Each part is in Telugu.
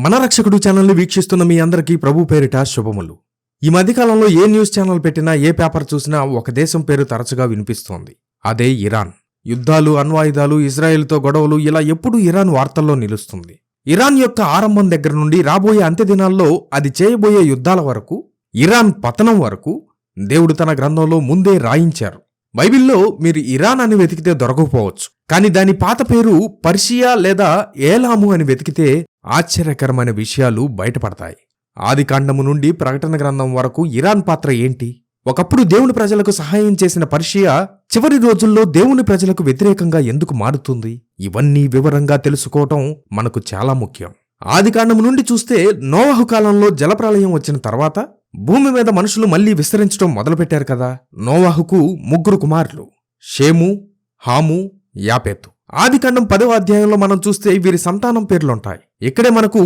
మన రక్షకుడు ఛానల్ని వీక్షిస్తున్న మీ అందరికీ ప్రభు పేరిట శుభములు. ఈ మధ్యకాలంలో ఏ న్యూస్ ఛానల్ పెట్టినా, ఏ పేపర్ చూసినా ఒక దేశం పేరు తరచుగా వినిపిస్తోంది. అదే ఇరాన్. యుద్ధాలు, అణ్వాయుధాలు, ఇజ్రాయెల్తో గొడవలు, ఇలా ఎప్పుడూ ఇరాన్ వార్తల్లో నిలుస్తుంది. ఇరాన్ యొక్క ఆరంభం దగ్గర నుండి రాబోయే అంత్యదినాల్లో అది చేయబోయే యుద్ధాల వరకు, ఇరాన్ పతనం వరకు దేవుడు తన గ్రంథంలో ముందే రాయించారు. బైబిల్లో మీరు ఇరాన్ అని వెతికితే దొరకకపోవచ్చు, కానీ దాని పాత పేరు పర్షియా లేదా ఏలాము అని వెతికితే ఆశ్చర్యకరమైన విషయాలు బయటపడతాయి. ఆదికాండము నుండి ప్రకటన గ్రంథం వరకు ఇరాన్ పాత్ర ఏంటి? ఒకప్పుడు దేవుని ప్రజలకు సహాయం చేసిన పర్షియా చివరి రోజుల్లో దేవుని ప్రజలకు వ్యతిరేకంగా ఎందుకు మారుతుంది? ఇవన్నీ వివరంగా తెలుసుకోవటం మనకు చాలా ముఖ్యం. ఆదికాండము నుండి చూస్తే నోవహు కాలంలో జలప్రళయం వచ్చిన తర్వాత భూమి మీద మనుషులు మళ్లీ విస్తరించడం మొదలుపెట్టారు కదా. నోవహుకు 3 కుమారులు, షేము, హాము, యాపెతు. ఆదికాండం 10వ అధ్యాయంలో మనం చూస్తే వీరి సంతానం పేర్లుంటాయి. ఇక్కడే మనకు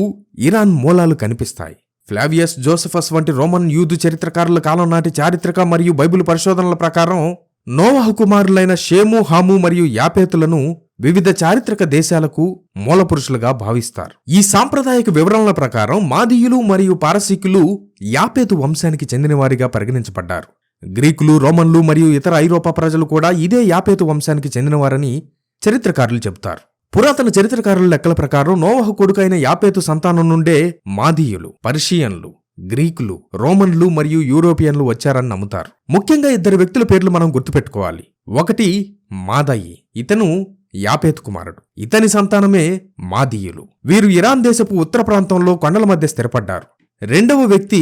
ఇరాన్ మూలాలు కనిపిస్తాయి. ఫ్లావియస్ జోసెఫస్ వంటి రోమన్ యూదు చరిత్రకారుల కాలం నాటి చారిత్రక మరియు బైబిల్ పరిశోధనల ప్రకారం నోవహు కుమారులైన షేము, హాము మరియు యాపేతులను వివిధ చారిత్రక దేశాలకు మూలపురుషులుగా భావిస్తారు. ఈ సాంప్రదాయక వివరణల ప్రకారం మాదీయులు మరియు పారసీకులు యాపేతు వంశానికి చెందినవారిగా పరిగణించబడ్డారు. గ్రీకులు, రోమన్లు మరియు ఇతర ఐరోపా ప్రజలు కూడా ఇదే యాపేతు వంశానికి చెందినవారని చరిత్రకారులు చెబుతారు. పురాతన చరిత్రకారుల లెక్కల ప్రకారం నోవహు కొడుకైన యాపేతు సంతానం నుండే మాదీయులు, పర్షియన్లు, గ్రీకులు, రోమన్లు మరియు యూరోపియన్లు వచ్చారని నమ్ముతారు. ముఖ్యంగా 2 వ్యక్తుల పేర్లు మనం గుర్తుపెట్టుకోవాలి. ఒకటి మాదయి, ఇతను యాపేతు కుమారుడు. ఇతని సంతానమే మాదీయులు. వీరు ఇరాన్ దేశపు ఉత్తర ప్రాంతంలో కొండల మధ్య స్థిరపడ్డారు. రెండవ వ్యక్తి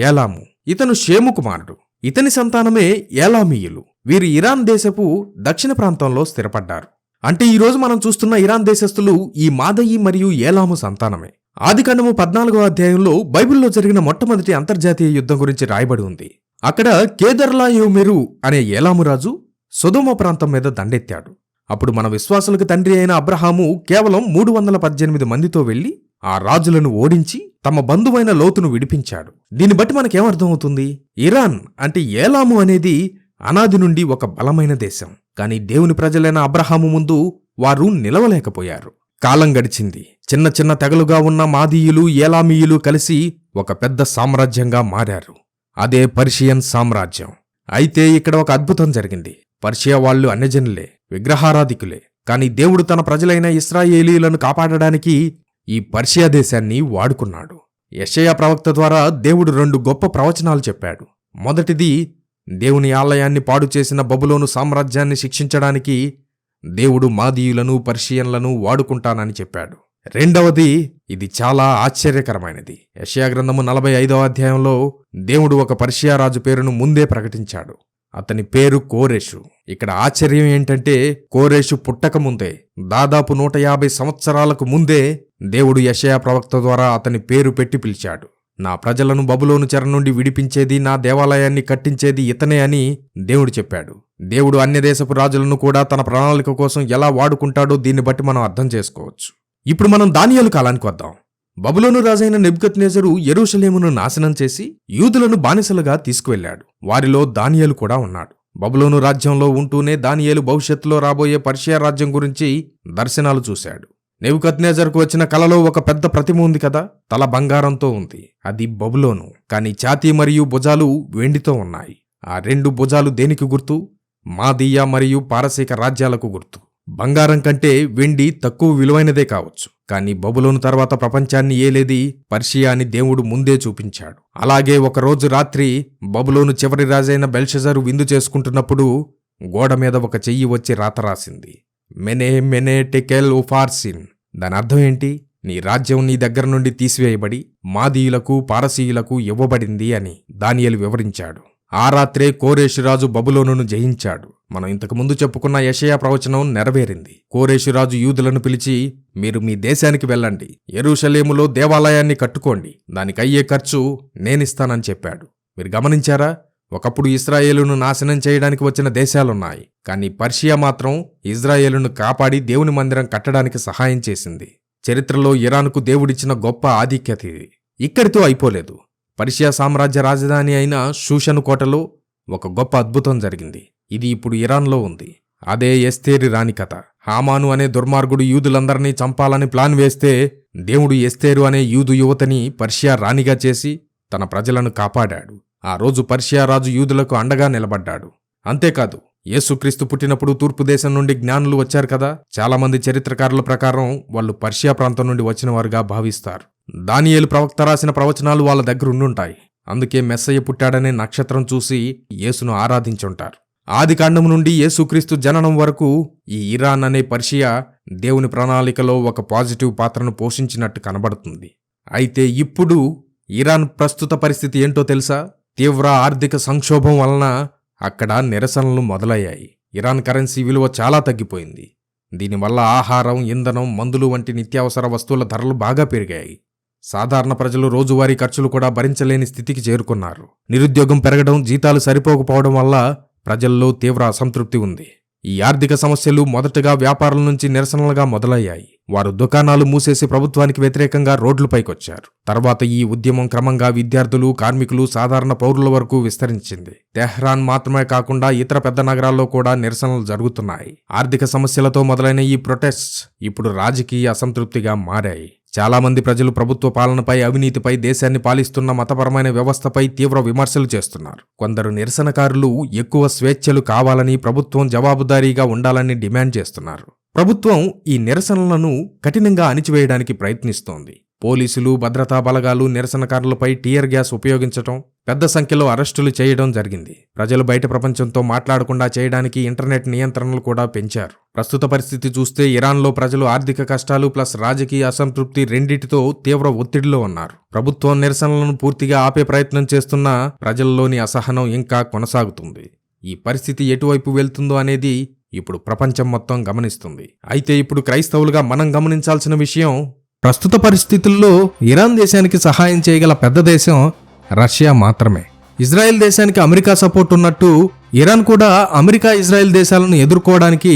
ఏలాము, ఇతను షేము కుమారుడు. ఇతని సంతానమే ఏలామీయులు. వీరు ఇరాన్ దేశపు దక్షిణ ప్రాంతంలో స్థిరపడ్డారు. అంటే ఈరోజు మనం చూస్తున్న ఇరాన్ దేశస్థులు ఈ మాదయి మరియు ఏలాము సంతానమే. ఆదికాండము 14వ అధ్యాయంలో బైబిల్లో జరిగిన మొట్టమొదటి అంతర్జాతీయ యుద్ధం గురించి రాయబడి ఉంది. అక్కడ కేదర్లాయోమెరు అనే ఏలాము రాజు సొదొమ ప్రాంతం మీద దండెత్తాడు. అప్పుడు మన విశ్వాసులకు తండ్రి అయిన అబ్రహాము కేవలం 318 మందితో వెళ్లి ఆ రాజులను ఓడించి తమ బంధువైన లోతును విడిపించాడు. దీన్ని బట్టి మనకేమర్థమవుతుంది? ఇరాన్ అంటే ఏలాము అనేది అనాది నుండి ఒక బలమైన దేశం. కానీ దేవుని ప్రజలైన అబ్రహాము ముందు వారు నిలవలేకపోయారు. కాలం గడిచింది. చిన్న చిన్న తెగలుగా ఉన్న మాదీయులు, ఏలామీయులు కలిసి ఒక పెద్ద సామ్రాజ్యంగా మారారు. అదే పర్షియన్ సామ్రాజ్యం. అయితే ఇక్కడ ఒక అద్భుతం జరిగింది. పర్షియా వాళ్లు అన్యజనులే, విగ్రహారాధికులే. కానీ దేవుడు తన ప్రజలైన ఇశ్రాయేలీయులను కాపాడడానికి ఈ పర్షియా దేశాన్ని వాడుకున్నాడు. యెషయా ప్రవక్త ద్వారా దేవుడు 2 గొప్ప ప్రవచనాలు చెప్పాడు. మొదటిది, దేవుని ఆలయాన్ని పాడు చేసిన బబులోను సామ్రాజ్యాన్ని శిక్షించడానికి దేవుడు మాదీయులను, పర్షియన్లను వాడుకుంటానని చెప్పాడు. రెండవది, ఇది చాలా ఆశ్చర్యకరమైనది. యెషయా గ్రంథము 45వ అధ్యాయంలో దేవుడు ఒక పర్షియా రాజు పేరును ముందే ప్రకటించాడు. అతని పేరు కోరెషు. ఇక్కడ ఆశ్చర్యం ఏంటంటే కోరెషు పుట్టక ముందే, దాదాపు 150 సంవత్సరాలకు ముందే దేవుడు యెషయా ప్రవక్త ద్వారా అతని పేరు పెట్టి పిలిచాడు. నా ప్రజలను బబులోను చెర నుండి విడిపించేది, నా దేవాలయాన్ని కట్టించేది ఇతనే అని దేవుడు చెప్పాడు. దేవుడు అన్యదేశపు రాజులను కూడా తన ప్రణాళిక కోసం ఎలా వాడుకుంటాడో దీన్ని బట్టి మనం అర్థం చేసుకోవచ్చు. ఇప్పుడు మనం దానియేలు కాలానికి వద్దాం. బబులోను రాజైన నెబుకద్నెజరు యెరూషలేమును నాశనం చేసి యూదులను బానిసలుగా తీసుకువెళ్లాడు. వారిలో దానియేలు కూడా ఉన్నాడు. బబులోను రాజ్యంలో ఉంటూనే దానియేలు భవిష్యత్తులో రాబోయే పర్షియా రాజ్యం గురించి దర్శనాలు చూశాడు. నెబుకద్నెజరుకు వచ్చిన కలలో ఒక పెద్ద ప్రతిమ ఉంది కదా, తల బంగారంతో ఉంది. అది బబులోను. కానీ ఛాతీ మరియు భుజాలు వెండితో ఉన్నాయి. ఆ 2 భుజాలు దేనికి గుర్తు? మాదీయ మరియు పారసీక రాజ్యాలకు గుర్తు. బంగారం కంటే వెండి తక్కువ విలువైనదే కావచ్చు, కానీ బబులోను తర్వాత ప్రపంచాన్ని ఏలేది పర్షియా అని దేవుడు ముందే చూపించాడు. అలాగే ఒకరోజు రాత్రి బబులోను చివరి రాజైన బెల్షజరు విందు చేసుకుంటున్నప్పుడు గోడ మీద ఒక చెయ్యి వచ్చి రాత రాసింది, మెనే మెనే టెకెల్ ఉఫార్సిన్. దాని అర్థం ఏంటి? నీ రాజ్యం నీ దగ్గర నుండి తీసివేయబడి మాదీయులకు, పారసీయులకు ఇవ్వబడింది అని దానియేలు వివరించాడు. ఆ రాత్రే కోరెషు రాజు బబులోనును జయించాడు. మనం ఇంతకుముందు చెప్పుకున్న యెషయా ప్రవచనం నెరవేరింది. కోరెషు రాజు యూదులను పిలిచి, మీరు మీ దేశానికి వెళ్ళండి, యెరూషలేములో దేవాలయాన్ని కట్టుకోండి, దానికయ్యే ఖర్చు నేనిస్తానని చెప్పాడు. మీరు గమనించారా? ఒకప్పుడు ఇశ్రాయేలును నాశనం చేయడానికి వచ్చిన దేశాలున్నాయి, కానీ పర్షియా మాత్రం ఇజ్రాయేలును కాపాడి దేవుని మందిరం కట్టడానికి సహాయం చేసింది. చరిత్రలో ఇరాన్కు దేవుడిచ్చిన గొప్ప ఆధిక్యత ఇది. ఇక్కడితో అయిపోలేదు. పర్షియా సామ్రాజ్య రాజధాని అయిన షూషను కోటలో ఒక గొప్ప అద్భుతం జరిగింది. ఇది ఇప్పుడు ఇరాన్లో ఉంది. అదే ఎస్తేరి రాణి కథ. హామాను అనే దుర్మార్గుడు యూదులందరినీ చంపాలని ప్లాన్ వేస్తే దేవుడు ఎస్తేరు అనే యూదు యువతని పర్షియా రాణిగా చేసి తన ప్రజలను కాపాడాడు. ఆ రోజు పర్షియా రాజు యూదులకు అండగా నిలబడ్డాడు. అంతేకాదు, యేసుక్రీస్తు పుట్టినప్పుడు తూర్పు దేశం నుండి జ్ఞానులు వచ్చారు కదా. చాలామంది చరిత్రకారుల ప్రకారం వాళ్ళు పర్షియా ప్రాంతం నుండి వచ్చిన వారుగా భావిస్తారు. దానియేలు ప్రవక్త రాసిన ప్రవచనాలు వాళ్ళ దగ్గర ఉండుంటాయి. అందుకే మెస్సయ్య పుట్టాడనే నక్షత్రం చూసి యేసును ఆరాధించుంటారు. ఆదికాండము నుండి యేసుక్రీస్తు జననం వరకు ఈ ఇరాన్ అనే పర్షియా దేవుని ప్రణాళికలో ఒక పాజిటివ్ పాత్రను పోషించినట్టు కనబడుతుంది. అయితే ఇప్పుడు ఇరాన్ ప్రస్తుత పరిస్థితి ఏంటో తెలుసా? తీవ్ర ఆర్థిక సంక్షోభం వలన అక్కడ నిరసనలు మొదలయ్యాయి. ఇరాన్ కరెన్సీ విలువ చాలా తగ్గిపోయింది. దీనివల్ల ఆహారం, ఇంధనం, మందులు వంటి నిత్యావసర వస్తువుల ధరలు బాగా పెరిగాయి. సాధారణ ప్రజలు రోజువారీ ఖర్చులు కూడా భరించలేని స్థితికి చేరుకున్నారు. నిరుద్యోగం పెరగడం, జీతాలు సరిపోకపోవడం వల్ల ప్రజల్లో తీవ్ర అసంతృప్తి ఉంది. ఈ ఆర్థిక సమస్యలు మొదటగా వ్యాపారుల నుంచి నిరసనలుగా మొదలయ్యాయి. వారు దుకాణాలు మూసేసి ప్రభుత్వానికి వ్యతిరేకంగా రోడ్లపైకొచ్చారు. తర్వాత ఈ ఉద్యమం క్రమంగా విద్యార్థులు, కార్మికులు, సాధారణ పౌరుల వరకు విస్తరించింది. తెహ్రాన్ మాత్రమే కాకుండా ఇతర పెద్ద నగరాల్లో కూడా నిరసనలు జరుగుతున్నాయి. ఆర్థిక సమస్యలతో మొదలైన ఈ ప్రొటెస్ట్స్ ఇప్పుడు రాజకీయ అసంతృప్తిగా మారాయి. చాలా మంది ప్రజలు ప్రభుత్వ పాలనపై, అవినీతిపై, దేశాన్ని పాలిస్తున్న మతపరమైన వ్యవస్థపై తీవ్ర విమర్శలు చేస్తున్నారు. కొందరు నిరసనకారులు ఎక్కువ స్వేచ్ఛలు కావాలని, ప్రభుత్వం జవాబుదారీగా ఉండాలని డిమాండ్ చేస్తున్నారు. ప్రభుత్వం ఈ నిరసనలను కఠినంగా అణిచివేయడానికి ప్రయత్నిస్తోంది. పోలీసులు, భద్రతా బలగాలు నిరసనకారులపై టియర్ గ్యాస్ ఉపయోగించటం, పెద్ద సంఖ్యలో అరెస్టులు చేయడం జరిగింది. ప్రజలు బయట ప్రపంచంతో మాట్లాడకుండా చేయడానికి ఇంటర్నెట్ నియంత్రణలు కూడా పెంచారు. ప్రస్తుత పరిస్థితి చూస్తే ఇరాన్లో ప్రజలు ఆర్థిక కష్టాలు ప్లస్ రాజకీయ అసంతృప్తి రెండింటితో తీవ్ర ఒత్తిడిలో ఉన్నారు. ప్రభుత్వం నిరసనలను పూర్తిగా ఆపే ప్రయత్నం చేస్తున్నా ప్రజల్లోని అసహనం ఇంకా కొనసాగుతుంది. ఈ పరిస్థితి ఎటువైపు వెళ్తుందో అనేది ఇప్పుడు ప్రపంచం మొత్తం గమనిస్తుంది. అయితే ఇప్పుడు క్రైస్తవులుగా మనం గమనించాల్సిన విషయం, ప్రస్తుత పరిస్థితుల్లో ఇరాన్ దేశానికి సహాయం చేయగల పెద్ద దేశం రష్యా మాత్రమే. ఇజ్రాయెల్ దేశానికి అమెరికా సపోర్ట్ ఉన్నట్టు ఇరాన్ కూడా అమెరికా, ఇజ్రాయెల్ దేశాలను ఎదుర్కోవడానికి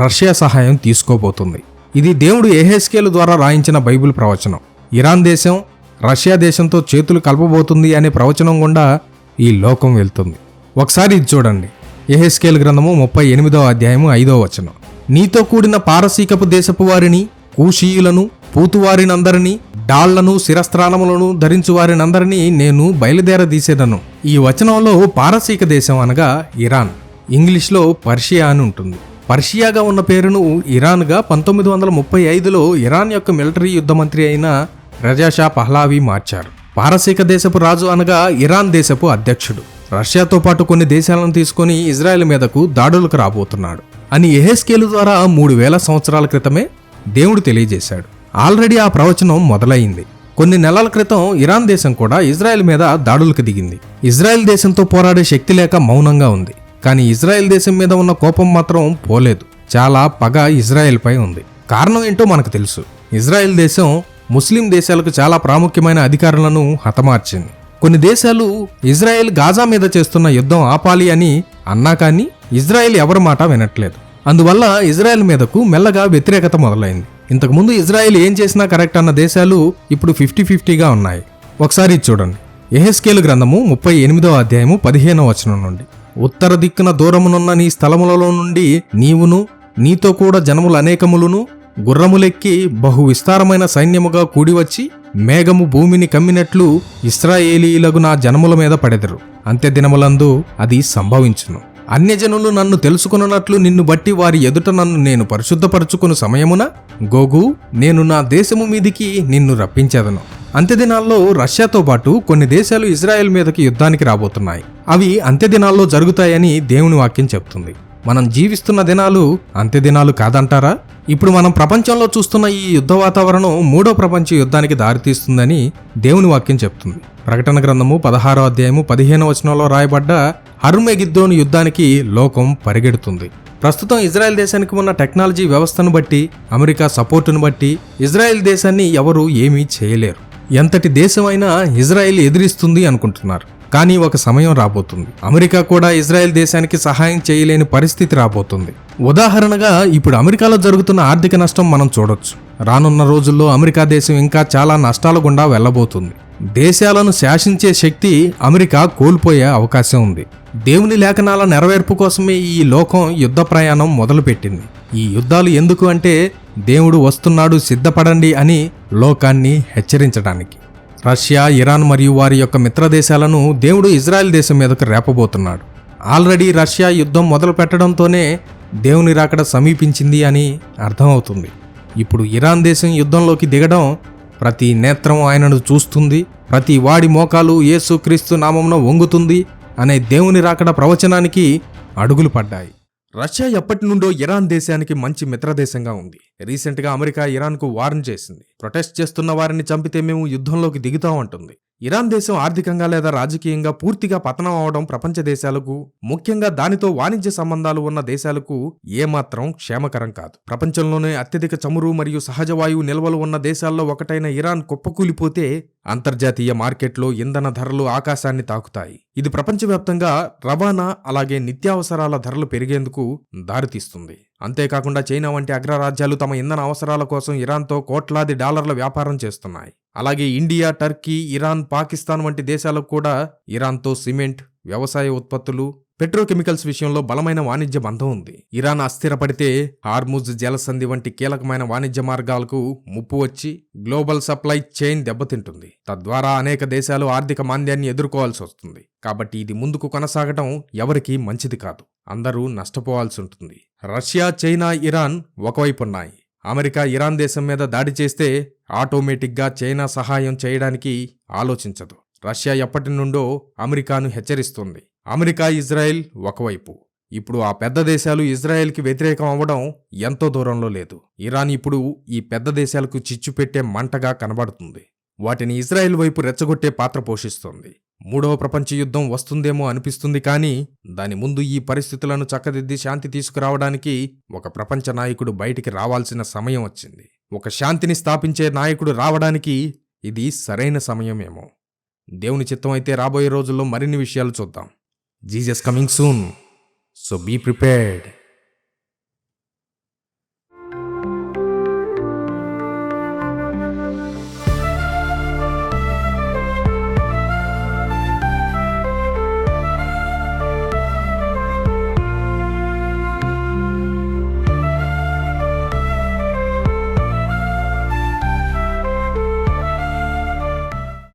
రష్యా సహాయం తీసుకోబోతుంది. ఇది దేవుడు యెహెజ్కేలు ద్వారా రాయించిన బైబిల్ ప్రవచనం. ఇరాన్ దేశం రష్యా దేశంతో చేతులు కలపబోతుంది అనే ప్రవచనం గుండా ఈ లోకం వెళ్తుంది. ఒకసారి ఇది చూడండి. యెహెజ్కేలు గ్రంథము 38వ అధ్యాయము 5వ వచనం. నీతో కూడిన పారసీకపు దేశపు వారిని, కూషీయులను, పూతువారినందరినీ, డాళ్లను, శిరస్త్రాణములను ధరించు వారినందరినీ నేను బయలుదేరదీసేదను. ఈ వచనంలో పారసీక దేశం అనగా ఇరాన్, ఇంగ్లీష్లో పర్షియా అని ఉంటుంది. పర్షియాగా ఉన్న పేరును ఇరాన్గా 1935లో ఇరాన్ యొక్క మిలిటరీ యుద్ధ మంత్రి అయిన రజా పహ్లావి మార్చారు. పారసీక దేశపు రాజు అనగా ఇరాన్ దేశపు అధ్యక్షుడు. రష్యాతో పాటు కొన్ని దేశాలను తీసుకుని ఇజ్రాయెల్ మీదకు దాడులకు రాబోతున్నాడు అని యెహెజ్కేలు ద్వారా 3000 సంవత్సరాల క్రితమే దేవుడు తెలియజేశాడు. ఆల్రెడీ ఆ ప్రవచనం మొదలైంది. కొన్ని నెలల క్రితం ఇరాన్ దేశం కూడా ఇజ్రాయెల్ మీద దాడులకు దిగింది. ఇజ్రాయెల్ దేశంతో పోరాడే శక్తి లేక మౌనంగా ఉంది. కానీ ఇజ్రాయెల్ దేశం మీద ఉన్న కోపం మాత్రం పోలేదు. చాలా పగ ఇజ్రాయెల్ పై ఉంది. కారణం ఏంటో మనకు తెలుసు. ఇజ్రాయెల్ దేశం ముస్లిం దేశాలకు చాలా ప్రాముఖ్యమైన అధికారులను హతమార్చింది. కొన్ని దేశాలు ఇజ్రాయెల్ గాజా మీద చేస్తున్న యుద్ధం ఆపాలి అని అన్నా కానీ ఇజ్రాయెల్ ఎవరి మాట వినట్లేదు. అందువల్ల ఇజ్రాయెల్ మీదకు మెల్లగా వ్యతిరేకత మొదలైంది. ఇంతకుముందు ఇజ్రాయెల్ ఏం చేసినా కరెక్ట్ అన్న దేశాలు ఇప్పుడు 50-50గా ఉన్నాయి. ఒకసారి చూడండి. యెహెజ్కేలు గ్రంథము 38వ అధ్యాయము 15వ వచనం నుండి. ఉత్తర దిక్కున దూరమునున్న నీ స్థలములలో నుండి నీవును, నీతో కూడా జనములు అనేకములును గుర్రములెక్కి బహు విస్తారమైన సైన్యముగా కూడివచ్చి మేఘము భూమిని కమ్మినట్లు ఇశ్రాయేలీయులకు నా జనముల మీద పడెదరు. అంత్యదినములందు అది సంభవించును. అన్యజనులు నన్ను తెలుసుకున్నట్లు నిన్ను బట్టి వారి ఎదుట నన్ను నేను పరిశుద్ధపరచుకుని సమయమున గోగు నేను నా దేశము మీదికి నిన్ను రప్పించెదను. అంత్యదినాల్లో రష్యాతో పాటు కొన్ని దేశాలు ఇజ్రాయెల్ మీదకి యుద్ధానికి రాబోతున్నాయి. అవి అంత్యదినాల్లో జరుగుతాయని దేవుని వాక్యం చెప్తుంది. మనం జీవిస్తున్న దినాలు అంత్యదినాలు కాదంటారా? ఇప్పుడు మనం ప్రపంచంలో చూస్తున్న ఈ యుద్ధ వాతావరణం 3వ ప్రపంచ యుద్ధానికి దారితీస్తుందని దేవుని వాక్యం చెప్తుంది. ప్రకటన గ్రంథము 16వ అధ్యాయము 15వ వచనంలో రాయబడ్డ హర్మెగిద్దోను యుద్ధానికి లోకం పరిగెడుతుంది. ప్రస్తుతం ఇజ్రాయెల్ దేశానికి ఉన్న టెక్నాలజీ వ్యవస్థను బట్టి, అమెరికా సపోర్టును బట్టి ఇజ్రాయెల్ దేశాన్ని ఎవరూ ఏమీ చేయలేరు. ఎంతటి దేశమైనా ఇజ్రాయెల్ ఎదిరిస్తుంది అనుకుంటున్నారు. కానీ ఒక సమయం రాబోతుంది. అమెరికా కూడా ఇజ్రాయెల్ దేశానికి సహాయం చేయలేని పరిస్థితి రాబోతుంది. ఉదాహరణగా ఇప్పుడు అమెరికాలో జరుగుతున్న ఆర్థిక నష్టం మనం చూడొచ్చు. రానున్న రోజుల్లో అమెరికా దేశం ఇంకా చాలా నష్టాల గుండా వెళ్లబోతుంది. దేశాలను శాసించే శక్తి అమెరికా కోల్పోయే అవకాశం ఉంది. దేవుని లేఖనాల నెరవేర్పు కోసమే ఈ లోకం యుద్ధ ప్రయాణం మొదలుపెట్టింది. ఈ యుద్ధాలు ఎందుకు అంటే దేవుడు వస్తున్నాడు సిద్ధపడండి అని లోకాన్ని హెచ్చరించడానికి. రష్యా, ఇరాన్ మరియు వారి యొక్క మిత్రదేశాలను దేవుడు ఇజ్రాయెల్ దేశం మీదకు రేపబోతున్నాడు. ఆల్రెడీ రష్యా యుద్ధం మొదలు పెట్టడంతోనే దేవుని రాకడ సమీపించింది అని అర్థమవుతుంది. ఇప్పుడు ఇరాన్ దేశం యుద్ధంలోకి దిగడం ప్రతి నేత్రం ఆయనను చూస్తుంది, ప్రతి వాడి మోకాలు యేసుక్రీస్తు నామమున వంగుతుంది అనే దేవుని రాకడ ప్రవచనానికి అడుగులు పడ్డాయి. రష్యా ఎప్పటి నుండో ఇరాన్ దేశానికి మంచి మిత్రదేశంగా ఉంది. రీసెంట్గా అమెరికా ఇరాన్కు వార్న్ చేసింది. ప్రొటెస్ట్ చేస్తున్న వారిని చంపితే మేము యుద్ధంలోకి దిగుతాం అంటుంది. ఇరాన్ దేశం ఆర్థికంగా లేదా రాజకీయంగా పూర్తిగా పతనం అవడం ప్రపంచ దేశాలకు, ముఖ్యంగా దానితో వాణిజ్య సంబంధాలు ఉన్న దేశాలకు ఏమాత్రం క్షేమకరం కాదు. ప్రపంచంలోనే అత్యధిక చమురు మరియు సహజ వాయువు నిల్వలు ఉన్న దేశాల్లో ఒకటైన ఇరాన్ కుప్పకూలిపోతే అంతర్జాతీయ మార్కెట్లో ఇంధన ధరలు ఆకాశాన్ని తాకుతాయి. ఇది ప్రపంచవ్యాప్తంగా రవాణా అలాగే నిత్యావసరాల ధరలు పెరిగేందుకు దారితీస్తుంది. అంతేకాకుండా చైనా వంటి అగ్రరాజ్యాలు తమ ఇంధన అవసరాల కోసం ఇరాన్తో కోట్లాది డాలర్ల వ్యాపారం చేస్తున్నాయి. అలాగే ఇండియా, టర్కీ, ఇరాన్, పాకిస్తాన్ వంటి దేశాలకు కూడా ఇరాన్తో సిమెంట్, వ్యవసాయ ఉత్పత్తులు, పెట్రోకెమికల్స్ విషయంలో బలమైన వాణిజ్య బంధం ఉంది. ఇరాన్ అస్థిరపడితే హార్ముజ్ జలసంధి వంటి కీలకమైన వాణిజ్య మార్గాలకు ముప్పు వచ్చి గ్లోబల్ సప్లై చైన్ దెబ్బతింటుంది. తద్వారా అనేక దేశాలు ఆర్థిక మాంద్యాన్ని ఎదుర్కోవాల్సి వస్తుంది. కాబట్టి ఇది ముందుకు కొనసాగటం ఎవరికీ మంచిది కాదు. అందరూ నష్టపోవాల్సి ఉంటుంది. రష్యా, చైనా, ఇరాన్ ఒకవైపున్నాయి. అమెరికా ఇరాన్ దేశం మీద దాడి చేస్తే ఆటోమేటిక్గా చైనా సహాయం చేయడానికి ఆలోచించదు. రష్యా ఎప్పటి నుండో అమెరికాను హెచ్చరిస్తుంది. అమెరికా, ఇజ్రాయెల్ ఒకవైపు. ఇప్పుడు ఆ పెద్ద దేశాలు ఇజ్రాయెల్కి వ్యతిరేకం అవ్వడం ఎంతో దూరంలో లేదు. ఇరాన్ ఇప్పుడు ఈ పెద్ద దేశాలకు చిచ్చు పెట్టే మంటగా కనబడుతుంది. వాటిని ఇజ్రాయెల్ వైపు రెచ్చగొట్టే పాత్ర పోషిస్తోంది. మూడవ ప్రపంచ యుద్ధం వస్తుందేమో అనిపిస్తుంది, కానీ దాని ముందు ఈ పరిస్థితులను చక్కదిద్ది శాంతి తీసుకురావడానికి ఒక ప్రపంచ నాయకుడు బయటికి రావాల్సిన సమయం వచ్చింది. ఒక శాంతిని స్థాపించే నాయకుడు రావడానికి ఇది సరైన సమయమేమో. దేవుని చిత్తం అయితే రాబోయే రోజుల్లో మరిన్ని విషయాలు చూద్దాం. Jesus coming soon, so be prepared.